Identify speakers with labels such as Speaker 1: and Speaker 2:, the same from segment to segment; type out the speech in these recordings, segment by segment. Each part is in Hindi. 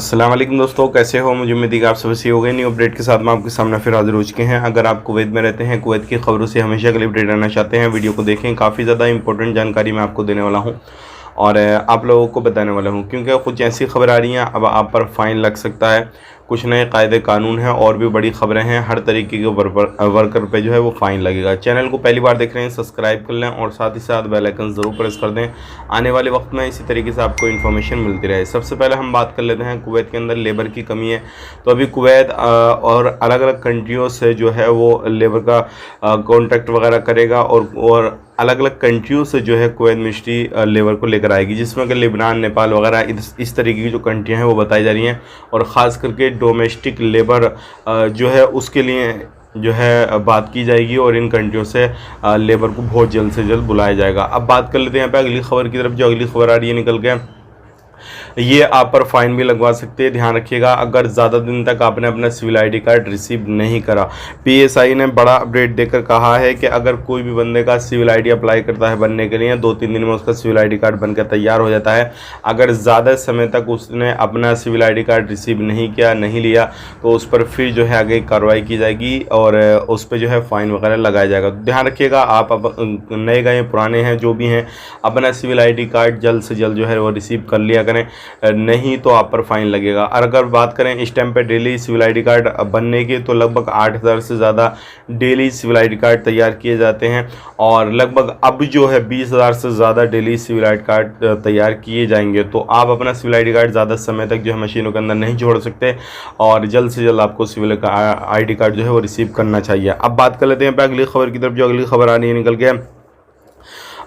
Speaker 1: अस्सलाम वालेकुम दोस्तों, कैसे हो। मुझे उम्मीद है कि आप सब अच्छे हो गए। न्यू अपडेट के साथ मैं आपके सामने फिर हाजिर हो चुके हैं। अगर आप कुवैत में रहते हैं, कुवैत की खबरों से हमेशा के लिए अपडेट रहना चाहते हैं, वीडियो को देखें। काफ़ी ज़्यादा इंपॉर्टेंट जानकारी मैं आपको देने वाला हूँ और आप लोगों को बताने वाला हूँ, क्योंकि कुछ ऐसी खबर आ रही हैं अब आप पर फ़ाइन लग सकता है। कुछ नए कायदे कानून हैं और भी बड़ी खबरें हैं। हर तरीके के वर्कर पे जो है वो फ़ाइन लगेगा। चैनल को पहली बार देख रहे हैं, सब्सक्राइब कर लें और साथ ही साथ बेल आइकन ज़रूर प्रेस कर दें। आने वाले वक्त में इसी तरीके से आपको इन्फॉर्मेशन मिलती रहे। सबसे पहले हम बात कर लेते हैं, कुवैत के अंदर लेबर की कमी है। तो अभी कुवैत और अलग अलग कंट्रियों से जो है वो लेबर का कॉन्ट्रैक्ट वगैरह करेगा और अलग अलग कंट्रियों से जो है कुवैत मिनिस्ट्री लेबर को लेकर आएगी, जिसमें कि लेबनान, नेपाल वगैरह इस तरीके की जो कंट्रियां हैं वो बताई जा रही हैं। और ख़ास करके डोमेस्टिक लेबर जो है उसके लिए जो है बात की जाएगी और इन कंट्रियों से लेबर को बहुत जल्द से जल्द बुलाया जाएगा। अब बात कर लेते हैं यहाँ पे अगली खबर की तरफ। जो अगली खबर आ रही है निकल के, ये आप पर फाइन भी लगवा सकते हैं। ध्यान रखिएगा, अगर ज़्यादा दिन तक आपने अपना सिविल आईडी कार्ड रिसीव नहीं करा। पीएसआई ने बड़ा अपडेट देकर कहा है कि अगर कोई भी बंदे का सिविल आईडी अप्लाई करता है बनने के लिए, 2-3 दिन में उसका सिविल आईडी कार्ड बनकर तैयार हो जाता है। अगर ज़्यादा समय तक उसने अपना सिविल आईडी कार्ड रिसीव नहीं किया, नहीं लिया, तो उस पर फिर जो है आगे कार्रवाई की जाएगी और उस पर जो है फ़ाइन वगैरह लगाया जाएगा। ध्यान रखिएगा, आप नए गए पुराने हैं जो भी हैं, अपना सिविल आईडी कार्ड जल्द से जल्द जो है वो रिसीव कर लिया करें, नहीं तो आप पर फाइन लगेगा। और अगर बात करें इस टाइम पे डेली सिविल आईडी कार्ड बनने की, तो लगभग 8,000 से ज़्यादा डेली सिविल आईडी कार्ड तैयार किए जाते हैं और लगभग अब जो है 20,000 से ज़्यादा डेली सिविल आईडी कार्ड तैयार किए जाएंगे। तो आप अपना सिविल आईडी कार्ड ज़्यादा समय तक जो है मशीनों के अंदर नहीं छोड़ सकते और जल्द से जल्द आपको सिविल आईडी कार्ड जो है वो रिसीव करना चाहिए। अब बात कर लेते हैं अगली खबर की तरफ। जो अगली खबर आ रही है निकल के,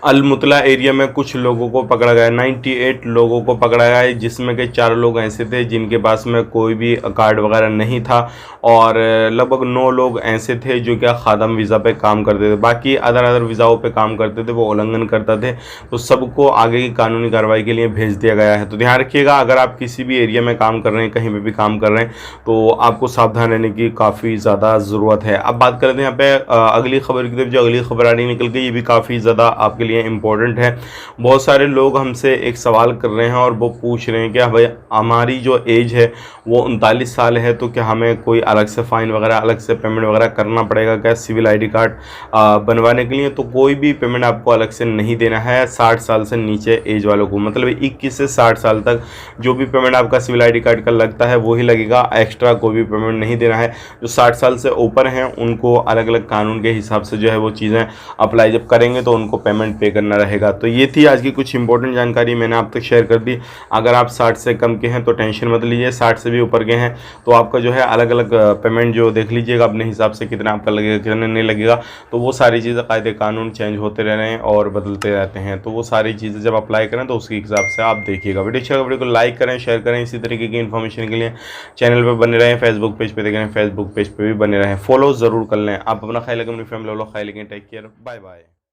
Speaker 1: अल-मुतला एरिया में कुछ लोगों को पकड़ा गया। 98 लोगों को पकड़ा गया है, जिसमें के 4 लोग ऐसे थे जिनके पास में कोई भी कार्ड वगैरह नहीं था और लगभग 9 लोग ऐसे थे जो क्या खादम वीज़ा पे काम करते थे। बाकी अदर वीज़ाओं पे काम करते थे, वो उल्लंघन करता थे। तो सबको आगे की कानूनी कार्रवाई के लिए भेज दिया गया है। तो ध्यान रखिएगा, अगर आप किसी भी एरिया में काम कर रहे हैं, कहीं पर भी काम कर रहे हैं, तो आपको सावधान रहने की काफ़ी ज़्यादा ज़रूरत है। अब बात करते हैं यहाँ पे अगली खबर की तरफ। जो अगली खबर आ रही निकल के, ये भी काफ़ी ज़्यादा आपके लिए इम्पोर्टेंट है। बहुत सारे लोग हमसे एक सवाल कर रहे हैं और वो पूछ रहे हैं कि भाई हमारी जो एज है वो 39 साल है, तो क्या हमें कोई अलग से फ़ाइन वगैरह, अलग से पेमेंट वगैरह करना पड़ेगा क्या सिविल आईडी कार्ड बनवाने के लिए। तो कोई भी पेमेंट आपको अलग से नहीं देना है। 60 साल से नीचे एज वालों को, मतलब 21 से 60 साल तक जो भी पेमेंट आपका सिविल आईडी कार्ड का लगता है वही लगेगा। एक्स्ट्रा कोई भी पेमेंट नहीं देना है। जो 60 साल से ऊपर हैं उनको अलग अलग कानून के हिसाब से जो है वो चीज़ें अप्लाई जब करेंगे तो उनको पेमेंट पे करना रहेगा। तो ये थी आज की कुछ इंपॉर्टेंट जानकारी, मैंने आप तक शेयर कर दी। अगर आप 60 से कम के हैं तो टेंशन मत लीजिए, 60 से भी ऊपर के हैं तो आपका जो है अलग अलग पेमेंट जो देख लीजिएगा अपने हिसाब से, कितना आपका लगेगा कितना नहीं लगेगा। तो वो सारी चीज़ें, कायदे कानून चेंज होते रह रहे हैं और बदलते रहते हैं, तो वो सारी चीज़ें जब अप्लाई करें तो उसके हिसाब से आप देखिएगा। वीडियो को लाइक करें, शेयर करें। इसी तरीके की इन्फॉर्मेशन के लिए चैनल पर बने रहें। फेसबुक पेज पर देख रहे हैं, फेसबुक पेज पर भी बने रहें, फॉलो ज़रूर कर लें। आप अपना ख्याल रखें, अपनी फैमिली वालों ख्याल रखें। Take care, bye bye.